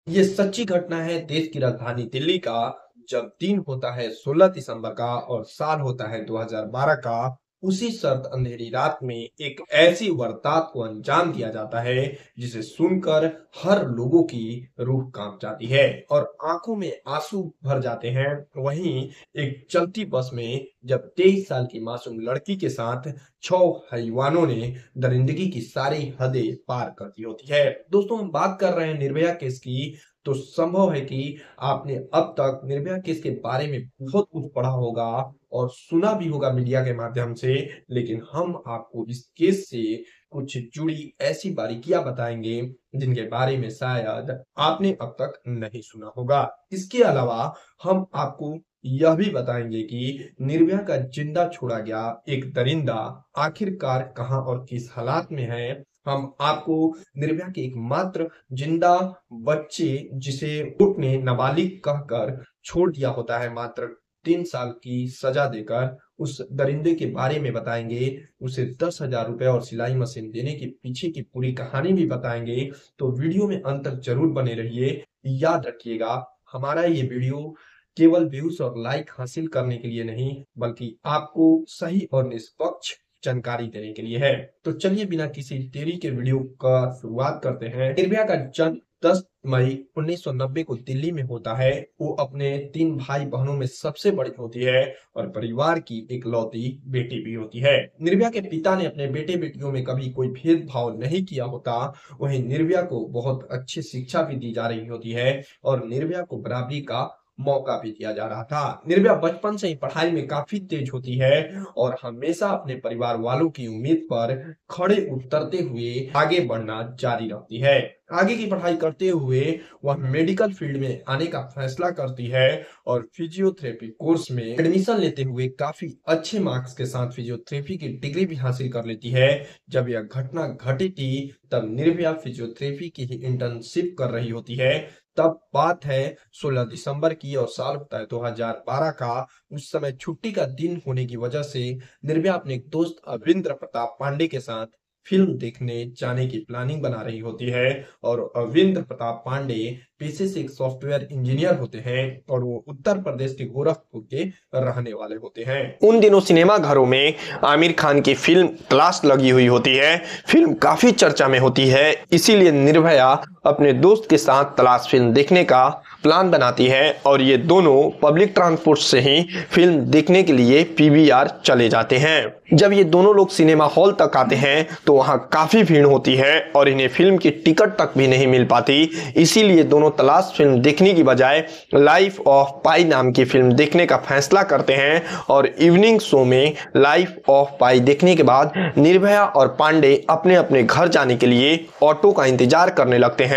ये सच्ची घटना है देश की राजधानी दिल्ली का। जब दिन होता है 16 दिसंबर का और साल होता है 2012 का। उसी सर्द अंधेरी रात में एक ऐसी वारदात को अंजाम दिया जाता है जिसे सुनकर हर लोगों की रूह कांप जाती है और आंखों में आंसू भर जाते हैं। वहीं एक चलती बस में जब 23 साल की मासूम लड़की के साथ 6 हैवानों ने दरिंदगी की सारी हदें पार कर दी होती है। दोस्तों, हम बात कर रहे हैं निर्भया केस की। तो संभव है कि आपने अब तक निर्भया केस के बारे में बहुत कुछ पढ़ा होगा और सुना भी होगा मीडिया के माध्यम से, लेकिन हम आपको इस केस से कुछ जुड़ी ऐसी बारीकियां बताएंगे जिनके बारे में शायद आपने अब तक नहीं सुना होगा। इसके अलावा हम आपको यह भी बताएंगे कि निर्भया का जिंदा छोड़ा गया एक दरिंदा आखिरकार कहां और किस हालात में है। हम आपको निर्भया के एकमात्र जिंदा बच्चे, जिसे कोर्ट ने नाबालिग कहकर छोड़ दिया होता है मात्र 3 साल की सजा देकर, उस दरिंदे के बारे में बताएंगे। उसे 10,000 रुपए और सिलाई मशीन देने के पीछे की पूरी कहानी भी बताएंगे। तो वीडियो में अंत तक जरूर बने रहिए। याद रखिएगा, हमारा ये वीडियो केवल व्यूज और लाइक हासिल करने के लिए नहीं, बल्कि आपको सही और निष्पक्ष जानकारी देने के लिए है। तो चलिए बिना किसी देरी के वीडियो का शुरुआत करते हैं। निर्भया का जन्म 10 मई 1990 को दिल्ली में होता है। वो अपने 3 भाई बहनों में सबसे बड़ी होती है और परिवार की इकलौती बेटी भी होती है। निर्भया के पिता ने अपने बेटे बेटियों में कभी कोई भेदभाव नहीं किया होता। वहीं निर्भया को बहुत अच्छी शिक्षा भी दी जा रही होती है और निर्भया को बराबरी का मौका भी दिया जा रहा था। निर्भया बचपन से ही पढ़ाई में काफी तेज होती है और हमेशा अपने परिवार वालों की उम्मीद पर खड़े उतरते हुए आगे बढ़ना जारी रखती है। आगे की पढ़ाई करते हुए वह मेडिकल फील्ड में आने का फैसला करती है और फिजियोथेरेपी कोर्स में एडमिशन लेते हुए काफी अच्छे मार्क्स के साथ फिजियोथेरेपी की डिग्री भी हासिल कर लेती है। जब यह घटना घटी थी तब निर्भया फिजियोथेरेपी की ही इंटर्नशिप कर रही होती है। तब बात है 16 दिसंबर की और साल होता है 2012 का। उस समय छुट्टी का दिन होने की वजह से निर्भया अपने एक दोस्त अविंद्र प्रताप पांडे के साथ फिल्म देखने जाने की प्लानिंग बना रही होती है। और अविंद्र प्रताप पांडे पेशे से एक सॉफ्टवेयर इंजीनियर होते हैं और वो उत्तर प्रदेश के गोरखपुर के रहने वाले होते हैं। उन दिनों सिनेमा घरों में आमिर खान की फिल्म तलाश लगी हुई होती है। फिल्म काफी चर्चा में होती है, इसीलिए निर्भया अपने दोस्त के साथ तलाश फिल्म देखने का प्लान बनाती है और ये दोनों पब्लिक ट्रांसपोर्ट से ही फिल्म देखने के लिए पीवीआर चले जाते हैं। जब ये दोनों लोग सिनेमा हॉल तक आते हैं तो वहां काफी भीड़ होती है और इन्हें फिल्म की टिकट तक भी नहीं मिल पाती। इसीलिए दोनों तलाश फिल्म देखने की बजाय लाइफ ऑफ पाई नाम की फिल्म देखने का फैसला करते हैं और इवनिंग शो में लाइफ ऑफ पाई देखने के बाद निर्भया और पांडे अपने अपने घर जाने के लिए ऑटो का इंतजार करने लगते हैं।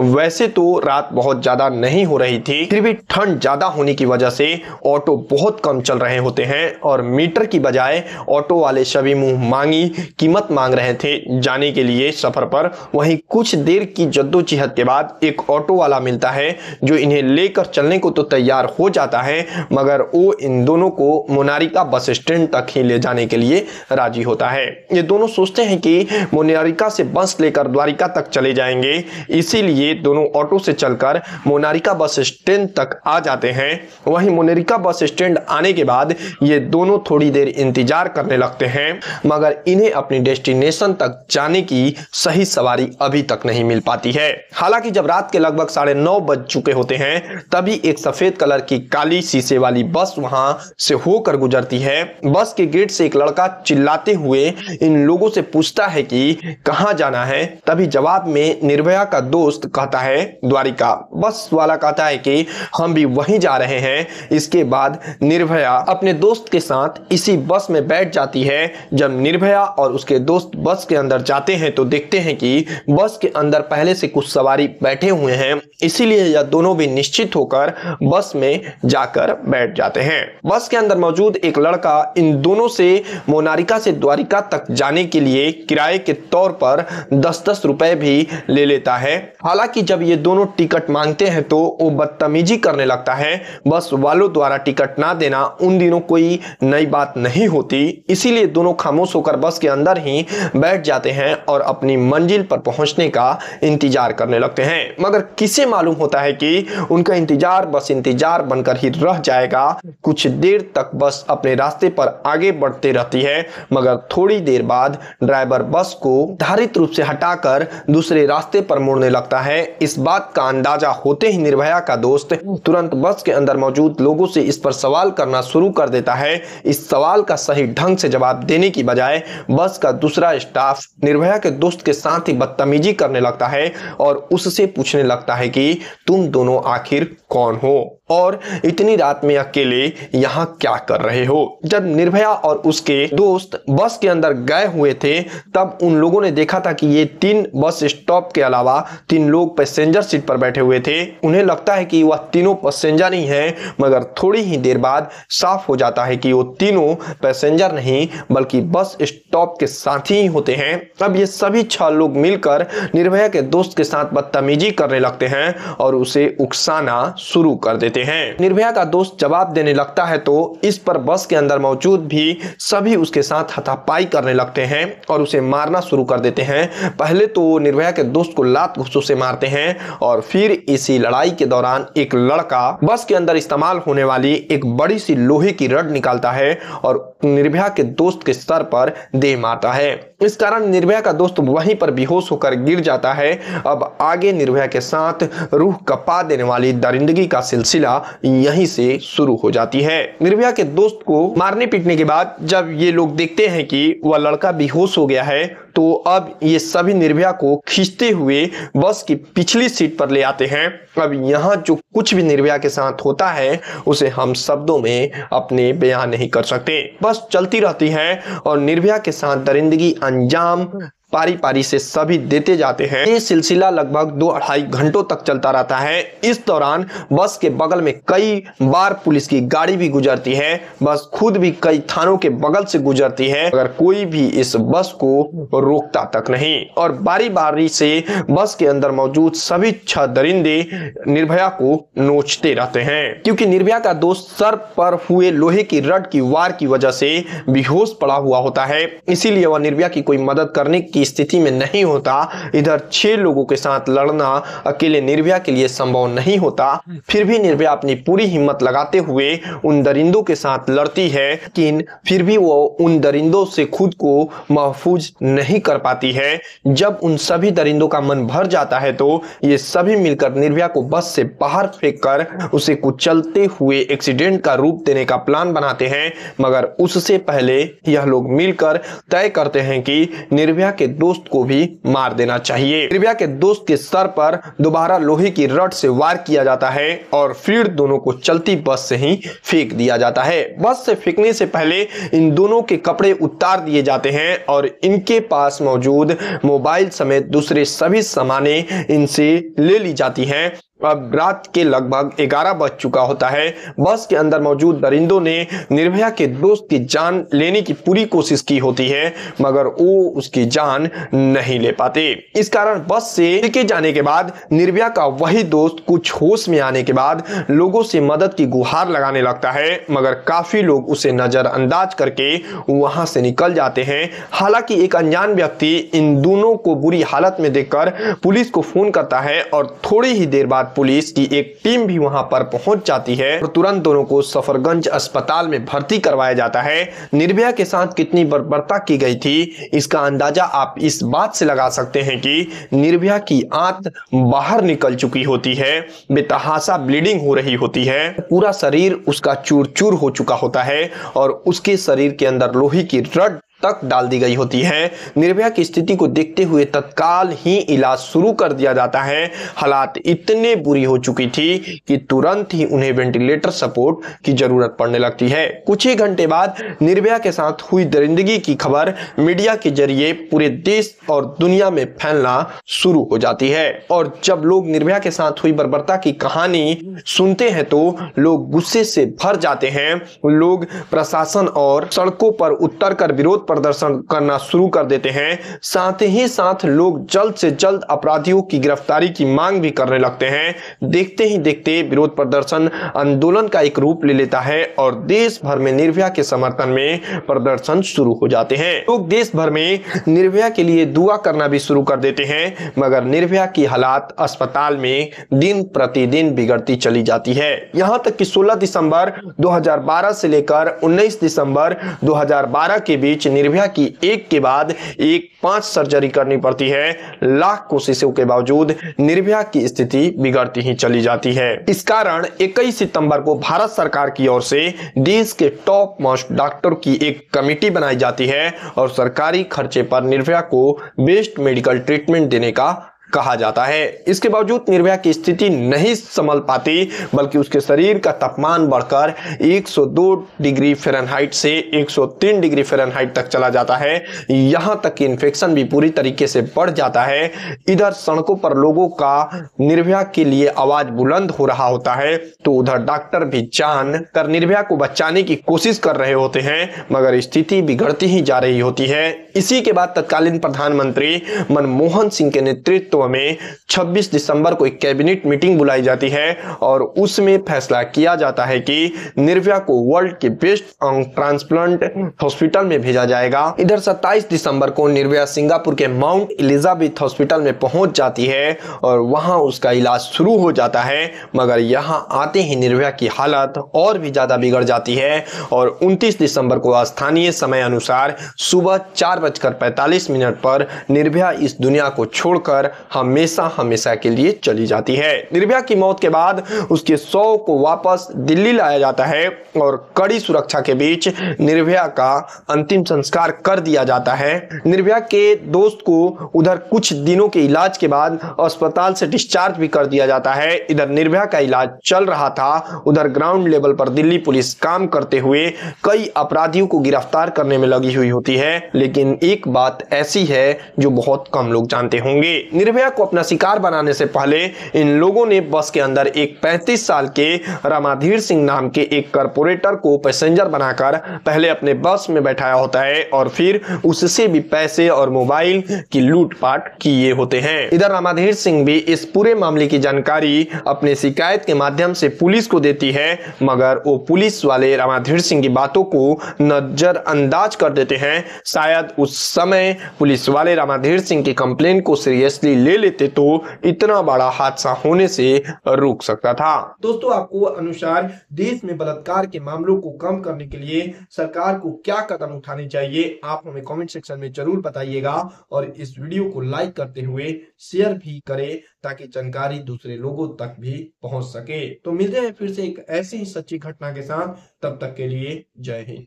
वैसे तो रात बहुत ज्यादा नहीं हो रही थी, फिर भी ठंड ज्यादा होने की वजह से ऑटो बहुत कम चल रहे होते हैं और मीटर की बजाय ऑटो वाले सभी मुंह मांगी कीमत मांग रहे थे जाने के लिए सफर पर। वहीं कुछ देर की जद्दोजहद के बाद एक ऑटो वाला मिलता है जो इन्हें लेकर चलने को तो तैयार हो जाता है, मगर वो इन दोनों को मोनारिका बस स्टैंड तक ही ले जाने के लिए राजी होता है। ये दोनों सोचते हैं कि मोनारिका से बस लेकर द्वारिका तक चले जाएंगे, इसीलिए दोनों ऑटो से चलकर मोनारिका बस स्टैंड तक आ जाते हैं। वहीं मोनारिका बस स्टैंड आने के बाद ये दोनों थोड़ी देर इंतजार करने लगते हैं, मगर इन्हें अपनी डेस्टिनेशन तक जाने की सही सवारी अभी तक नहीं मिल पाती है। हालांकि जब रात के लगभग 9:30 बज चुके होते हैं तभी एक सफेद कलर की काली शीशे वाली बस वहां से होकर गुजरती है। बस के गेट से एक लड़का चिल्लाते हुए इन लोगों से पूछता है कि कहां जाना है। तभी जवाब में निर्भया का दोस्त कहता है द्वारिका। बस वाला कहता है कि हम भी वहीं जा रहे हैं। इसके बाद निर्भया अपने दोस्त के साथ इसी बस में बैठ जाती है। जब निर्भया और उसके दोस्त बस के अंदर जाते हैं तो देखते हैं कि बस के अंदर पहले से कुछ सवारी बैठे हुए हैं, इसीलिए यह दोनों भी निश्चित होकर बस में जाकर बैठ जाते हैं। बस के अंदर मौजूद एक लड़का इन दोनों से मोनारिका से द्वारिका तक जाने के लिए किराए के तौर पर 10-10 रुपए भी ले लेता है हालांकि जब ये दोनों टिकट मांगते हैं तो वो बदतमीजी करने लगता है। बस वालों द्वारा टिकट ना देना उन दिनों कोई नई बात नहीं होती, इसीलिए दोनों खामोश होकर बस के अंदर ही बैठ जाते हैं और अपनी मंजिल पर पहुंचने का इंतजार करने लगते हैं। मगर किसे मालूम होता है कि उनका इंतजार बस इंतजार बनकर ही रह जाएगा। कुछ देर तक बस अपने रास्ते पर आगे बढ़ते रहती है, मगर थोड़ी देर बाद ड्राइवर बस को धारित रूप से हटाकर दूसरे रास्ते पर मोड़ने लगता है। इस बात का अंदाजा होते ही निर्भया का दोस्त तुरंत बस के अंदर मौजूद लोगों से इस पर सवाल करना शुरू कर देता है। इस सवाल का सही ढंग से जवाब देने की बजाय बस का दूसरा स्टाफ निर्भया के दोस्त के साथ ही बदतमीजी करने लगता है और उससे पूछने लगता है कि तुम दोनों आखिर कौन हो और इतनी रात में अकेले यहाँ क्या कर रहे हो। जब निर्भया और उसके दोस्त बस के अंदर गए हुए थे तब उन लोगों ने देखा था कि ये 3 बस स्टॉप के अलावा 3 लोग पैसेंजर सीट पर बैठे हुए थे। उन्हें लगता है कि वह तीनों पैसेंजर ही हैं, मगर थोड़ी ही देर बाद साफ हो जाता है कि वो तीनों पैसेंजर नहीं बल्कि बस स्टॉप के साथी ही होते हैं। अब ये सभी 6 लोग मिलकर निर्भया के दोस्त के साथ बदतमीजी करने लगते हैं और उसे उकसाना शुरू कर देते हैं। निर्भया का दोस्त जवाब देने लगता है तो इस पर बस के अंदर मौजूद भी सभी उसके साथ हाथापाई करने लगते हैं और उसे मारना शुरू कर देते हैं। पहले तो निर्भया के दोस्त को लात घूंसों से मारते हैं और फिर इसी लड़ाई के दौरान एक लड़का बस के अंदर इस्तेमाल होने वाली एक बड़ी सी लोहे की रड निकालता है और निर्भया के दोस्त के सर पर दे मारता है। इस कारण निर्भया का दोस्त वहीं पर बेहोश होकर गिर जाता है। अब आगे निर्भया के साथ रूह कपा देने वाली दरिंदगी का सिलसिला यहीं से शुरू हो जाती है। निर्भया के दोस्त को मारने पीटने के बाद जब ये लोग देखते हैं कि वह लड़का बेहोश हो गया है तो अब ये सभी निर्भया को खींचते हुए बस की पिछली सीट पर ले आते हैं। अब यहाँ जो कुछ भी निर्भया के साथ होता है उसे हम शब्दों में अपने बयान नहीं कर सकते। बस चलती रहती है और निर्भया के साथ दरिंदगी अंजाम पारी पारी से सभी देते जाते हैं। ये सिलसिला लगभग 2-2.5 घंटों तक चलता रहता है। इस दौरान बस के बगल में कई बार पुलिस की गाड़ी भी गुजरती है। बस खुद भी कई थानों के बगल से गुजरती है, मगर कोई भी इस बस को रोकता तक नहीं। और बारी बारी से बस के अंदर मौजूद सभी 6 दरिंदे निर्भया को नोचते रहते हैं, क्योंकि निर्भया का दोस्त सर पर हुए लोहे की रड की वार की वजह से बेहोश पड़ा हुआ होता है। इसीलिए वह निर्भया की कोई मदद करने की स्थिति में नहीं होता। इधर 6 लोगों के साथ लड़ना अकेले निर्भया के लिए संभव नहीं होता। फिर भी निर्भया अपनी पूरी हिम्मत लगाते हुए उन दरिंदों के साथ लड़ती है, लेकिन फिर भी वो उन दरिंदों से खुद को महफूज नहीं कर पाती है। जब उन सभी दरिंदों का मन भर जाता है तो ये सभी मिलकर निर्भया को बस से बाहर फेंककर उसे कुचलते हुए एक्सीडेंट का रूप देने का प्लान बनाते हैं। मगर उससे पहले यह लोग मिलकर तय करते हैं कि निर्भया के दोस्त को भी मार देना चाहिए। निर्भया के दोस्त के सर पर दोबारा लोहे की रड से वार किया जाता है और फिर दोनों को चलती बस से ही फेंक दिया जाता है। बस से फेंकने से पहले इन दोनों के कपड़े उतार दिए जाते हैं और इनके पास मौजूद मोबाइल समेत दूसरे सभी सामानें इनसे ले ली जाती हैं। अब रात के लगभग 11 बज चुका होता है। बस के अंदर मौजूद दरिंदों ने निर्भया के दोस्त की जान लेने की पूरी कोशिश की होती है, मगर वो उसकी जान नहीं ले पाते। इस कारण बस से लेके जाने के बाद निर्भया का वही दोस्त कुछ होश में आने के बाद लोगों से मदद की गुहार लगाने लगता है, मगर काफी लोग उसे नजरअंदाज करके वहां से निकल जाते हैं। हालांकि एक अनजान व्यक्ति इन दोनों को बुरी हालत में देखकर पुलिस को फोन करता है और थोड़ी ही देर बाद पुलिस की एक टीम भी वहां पर पहुंच जाती है और तुरंत दोनों को सफरगंज अस्पताल में भर्ती करवाया जाता है। निर्भया के साथ कितनी बर्बरता की गई थी इसका अंदाजा आप इस बात से लगा सकते हैं कि निर्भया की आंत बाहर निकल चुकी होती है, बेतहाशा ब्लीडिंग हो रही होती है, पूरा शरीर उसका चूर चूर हो चुका होता है और उसके शरीर के अंदर लोहे की रड तक डाल दी गई होती है। निर्भया की स्थिति को देखते हुए तत्काल ही इलाज शुरू कर दिया जाता है। हालात इतने बुरी हो चुकी थी कि तुरंत ही उन्हें वेंटिलेटर सपोर्ट की जरूरत पड़ने लगती है। कुछ ही घंटे बाद निर्भया के साथ हुई दरिंदगी की खबर मीडिया के जरिए पूरे देश और दुनिया में फैलना शुरू हो जाती है और जब लोग निर्भया के साथ हुई बर्बरता की कहानी सुनते हैं तो लोग गुस्से से भर जाते हैं। लोग प्रशासन और सड़कों पर उतरकर विरोध प्रदर्शन करना शुरू कर देते हैं। साथ ही साथ लोग जल्द से जल्द अपराधियों की गिरफ्तारी की मांग भी करने लगते हैं। देखते ही देखते विरोध प्रदर्शन आंदोलन का एक रूप ले लेता है और देश भर में निर्भया के समर्थन में प्रदर्शन शुरू हो जाते हैं। लोग देश भर में निर्भया के लिए दुआ करना भी शुरू कर देते हैं, मगर निर्भया की हालात अस्पताल में दिन प्रतिदिन बिगड़ती चली जाती है। यहां तक कि 16 दिसंबर 2012 से लेकर 19 दिसंबर 2012 के बीच निर्भया की एक के बाद एक 5 सर्जरी करनी पड़ती है। लाख कोशिशों के बावजूद निर्भया की स्थिति बिगड़ती ही चली जाती है। इस कारण 21 सितंबर को भारत सरकार की ओर से देश के टॉप मोस्ट डॉक्टर की एक कमेटी बनाई जाती है और सरकारी खर्चे पर निर्भया को बेस्ट मेडिकल ट्रीटमेंट देने का कहा जाता है। इसके बावजूद निर्भया की स्थिति नहीं संभल पाती, बल्कि उसके शरीर का तापमान बढ़कर 102 डिग्री फ़ारेनहाइट से 103 डिग्री फ़ारेनहाइट तक चला जाता है। यहां तक कि इन्फेक्शन भी पूरी तरीके से बढ़ जाता है। इधर सड़कों पर लोगों का निर्भया के लिए आवाज बुलंद हो रहा होता है, तो उधर डॉक्टर भी जान कर निर्भया को बचाने की कोशिश कर रहे होते हैं, मगर स्थिति बिगड़ती ही जा रही होती है। इसी के बाद तत्कालीन प्रधानमंत्री मनमोहन सिंह के नेतृत्व में 26 दिसंबर को एक कैबिनेट मीटिंग बुलाई जाती है और उसमें फैसला किया जाता है कि निर्भया को वर्ल्ड के बेस्ट अंग ट्रांसप्लांट हॉस्पिटल में भेजा जाएगा। इधर 27 दिसंबर को निर्भया सिंगापुर के माउंट एलिजाबेथ हॉस्पिटल में पहुंच जाती है और वहां उसका इलाज शुरू हो जाता है, मगर यहां आते ही निर्भया की हालत और भी ज्यादा बिगड़ जाती है और 29 दिसंबर को स्थानीय समय अनुसार सुबह 4:45 पर निर्भया इस दुनिया को छोड़कर हमेशा हमेशा के लिए चली जाती है। निर्भया की मौत के बाद उसके शव को वापस दिल्ली लाया जाता है और कड़ी सुरक्षा के बीच निर्भया का अंतिम संस्कार कर दिया जाता है। निर्भया के दोस्त को उधर कुछ दिनों के इलाज के बाद अस्पताल से डिस्चार्ज भी कर दिया जाता है। इधर निर्भया का इलाज चल रहा था, उधर ग्राउंड लेवल पर दिल्ली पुलिस काम करते हुए कई अपराधियों को गिरफ्तार करने में लगी हुई होती है। लेकिन एक बात ऐसी है जो बहुत कम लोग जानते होंगे, निर्भया को अपना शिकार बनाने से पहले इन लोगों ने बस के अंदर एक 35 साल के रामाधीर सिंह नाम के एक कारपोरेटर को पैसेंजर बनाकर पहले अपने बस में बैठाया होता है और फिर उससे भी पैसे और मोबाइल की लूटपाट किए होते हैं। इधर रामाधीर सिंह भी इस पूरे मामले की जानकारी अपने शिकायत के माध्यम से पुलिस को देती है, मगर वो पुलिस वाले रामाधीर सिंह की बातों को नजरअंदाज कर देते हैं। शायद उस समय पुलिस वाले रामाधीर सिंह की कंप्लेन को सीरियसली ले लेते तो इतना बड़ा हादसा होने से रुक सकता था। दोस्तों, आपको अनुसार देश में बलात्कार के मामलों को कम करने के लिए सरकार को क्या कदम उठाने चाहिए, आप हमें कमेंट सेक्शन में जरूर बताइएगा और इस वीडियो को लाइक करते हुए शेयर भी करें ताकि जानकारी दूसरे लोगों तक भी पहुंच सके। तो मिलते हैं फिर से एक ऐसी ही सच्ची घटना के साथ, तब तक के लिए जय हिंद।